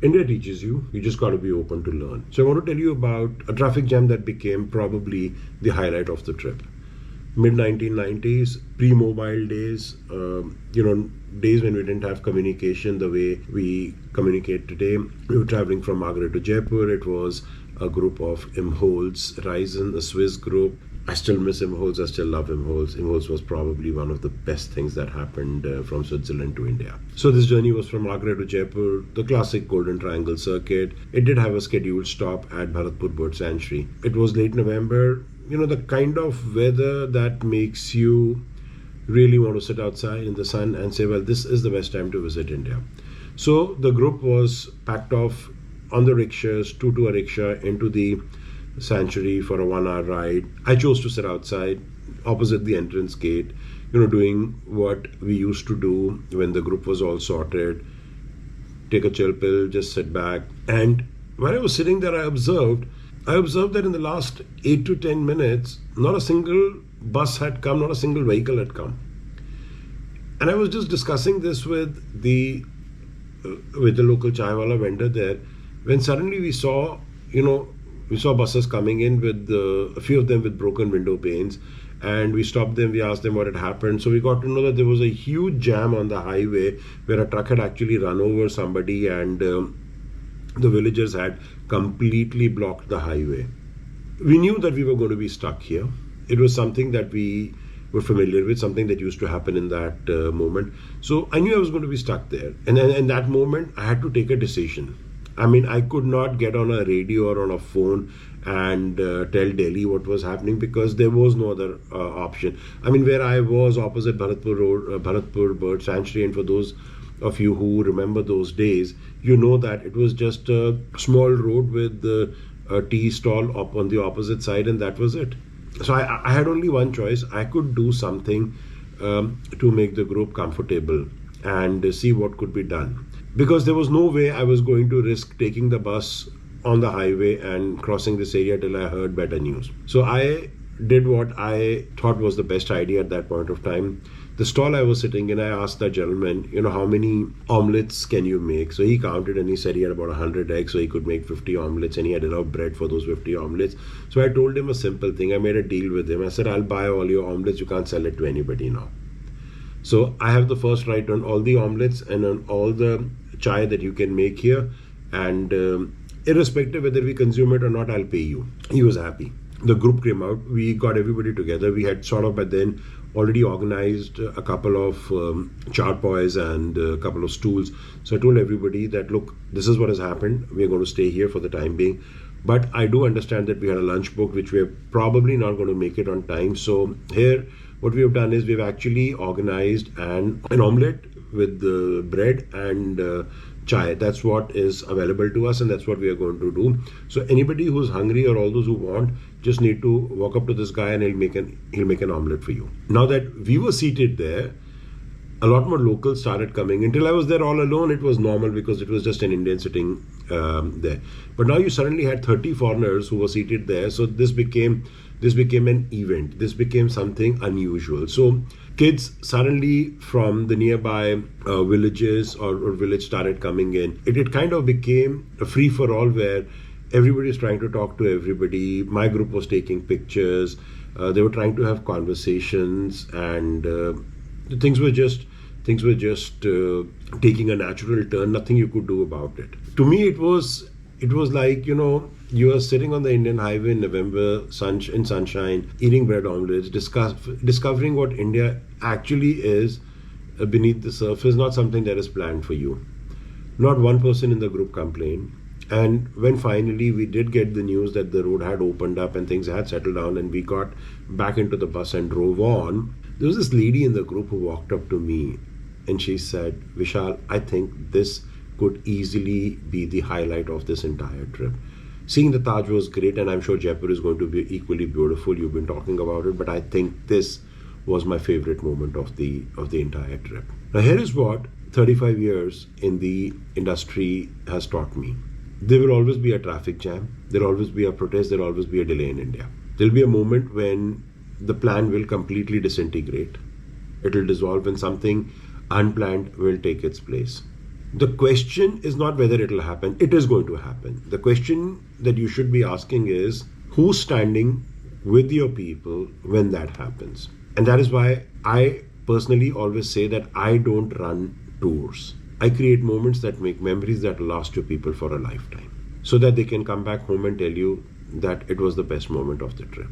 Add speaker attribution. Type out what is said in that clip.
Speaker 1: India teaches you, you just got to be open to learn. So I want to tell you about a traffic jam that became probably the highlight of the trip. Mid 1990s, pre-mobile days, days when we didn't have communication the way we communicate today. We were traveling from Agra to Jaipur. It was a group of Imholz, Ryzen, a Swiss group. I still miss Imholz. I still love Imholz. Imholz was probably one of the best things that happened from Switzerland to India. So this journey was from Agra to Jaipur, the classic Golden Triangle circuit. It did have a scheduled stop at Bharatpur Bird Sanctuary. It was late November. The kind of weather that makes you really want to sit outside in the sun and say, well, this is the best time to visit India. So the group was packed off on the rickshaws, two to a rickshaw, into the sanctuary for a 1 hour ride. I chose to sit outside opposite the entrance gate, doing what we used to do when the group was all sorted. Take a chill pill, just sit back. And while I was sitting there, I observed that in the last 8 to 10 minutes, not a single bus had come, not a single vehicle had come. And I was just discussing this with the local chaiwala vendor there, when suddenly we saw buses coming in with a few of them with broken window panes, and we stopped them. We asked them what had happened. So we got to know that there was a huge jam on the highway where a truck had actually run over somebody, and the villagers had completely blocked the highway. We knew that we were going to be stuck here. It was something that we were familiar with, something that used to happen in that moment. So I knew I was going to be stuck there. And then in that moment, I had to take a decision. I mean, I could not get on a radio or on a phone and tell Delhi what was happening, because there was no other option. I mean, where I was opposite Bharatpur Bird Sanctuary, and for those of you who remember those days, you know that it was just a small road with a tea stall up on the opposite side, and that was it. So I had only one choice. I could do something to make the group comfortable and see what could be done. Because there was no way I was going to risk taking the bus on the highway and crossing this area till I heard better news. So I did what I thought was the best idea at that point of time. The stall I was sitting in, I asked that gentleman, how many omelettes can you make? So he counted and he said he had about 100 eggs, so he could make 50 omelettes, and he had enough bread for those 50 omelettes. So I told him a simple thing. I made a deal with him. I said, I'll buy all your omelettes. You can't sell it to anybody now. So I have the first right on all the omelettes and on all the chai that you can make here, and irrespective whether we consume it or not, I'll pay you. He was happy. The group came out. We got everybody together. We had sort of by then already organized a couple of charpoys and a couple of stools. So I told everybody that, look, this is what has happened. We're going to stay here for the time being. But I do understand that we had a lunch booked, which we're probably not going to make it on time. So here, what we have done is we've actually organized an omelette with the bread and chai. That's what is available to us, and that's what we are going to do. So anybody who's hungry, or all those who want, just need to walk up to this guy and he'll make an omelette for you. Now that we were seated there, a lot more locals started coming. Until I was there all alone, it was normal because it was just an Indian sitting there. But now you suddenly had 30 foreigners who were seated there. So this became an event. This became something unusual. So kids suddenly from the nearby villages or village started coming in. It kind of became a free-for-all where everybody was trying to talk to everybody. My group was taking pictures. They were trying to have conversations, and things were just taking a natural turn. Nothing you could do about it. To me, it was like, you are sitting on the Indian highway in November, in sunshine, eating bread omelettes, discovering what India actually is beneath the surface, not something that is planned for you. Not one person in the group complained. And when finally we did get the news that the road had opened up and things had settled down, and we got back into the bus and drove on, there was this lady in the group who walked up to me and she said, Vishal, I think this could easily be the highlight of this entire trip. Seeing the Taj was great, and I'm sure Jaipur is going to be equally beautiful. You've been talking about it, but I think this was my favorite moment of the entire trip. Now here is what 35 years in the industry has taught me. There will always be a traffic jam. There will always be a protest. There will always be a delay in India. There will be a moment when the plan will completely disintegrate. It will dissolve and something unplanned will take its place. The question is not whether it will happen, it is going to happen. The question that you should be asking is who's standing with your people when that happens. And that is why I personally always say that I don't run tours. I create moments that make memories that last your people for a lifetime, so that they can come back home and tell you that it was the best moment of the trip.